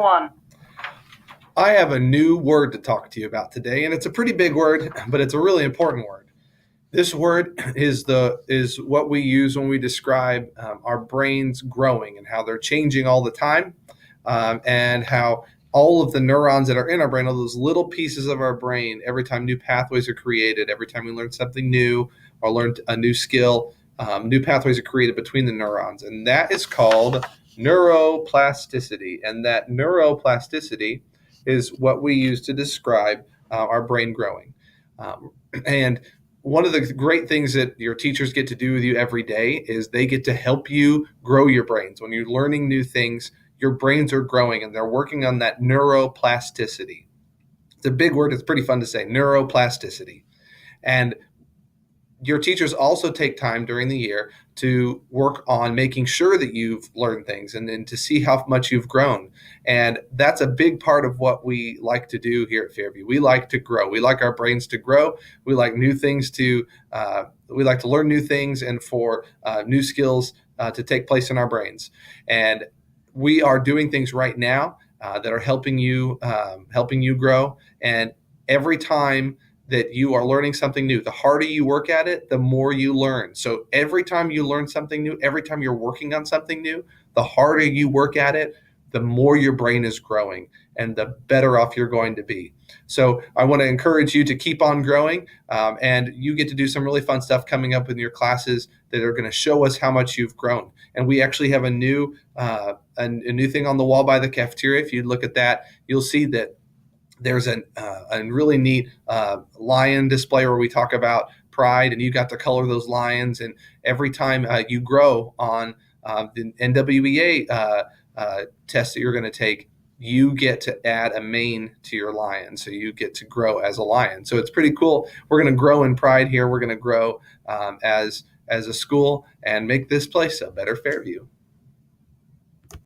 one. I have a new word to talk to you about today, and it's a pretty big word, but it's a really important word. This word is what we use when we describe our brains growing and how they're changing all the time, and how all of the neurons that are in our brain, all those little pieces of our brain, every time new pathways are created, every time we learn something new or learn a new skill, new pathways are created between the neurons, and that is called neuroplasticity. And that neuroplasticity is what we use to describe our brain growing. And one of the great things that your teachers get to do with you every day is they get to help you grow your brains. When you're learning new things, your brains are growing and they're working on that neuroplasticity. It's a big word. It's pretty fun to say, neuroplasticity. And your teachers also take time during the year to work on making sure that you've learned things and to see how much you've grown. And that's a big part of what we like to do here at Fairview. We like to grow. We like our brains to grow. We like new things we like to learn new things and for new skills to take place in our brains. And we are doing things right now that are helping you grow. And every time that you are learning something new, the harder you work at it, the more you learn. So every time you learn something new, every time you're working on something new, the harder you work at it, the more your brain is growing and the better off you're going to be. So I want to encourage you to keep on growing, and you get to do some really fun stuff coming up in your classes that are going to show us how much you've grown. And we actually have a new thing on the wall by the cafeteria. If you look at that, you'll see that there's a really neat lion display where we talk about pride, and you got to color those lions. And every time you grow on the NWEA test that you're going to take, you get to add a mane to your lion. So you get to grow as a lion. So it's pretty cool. We're going to grow in pride here. We're going to grow as a school and make this place a better Fairview.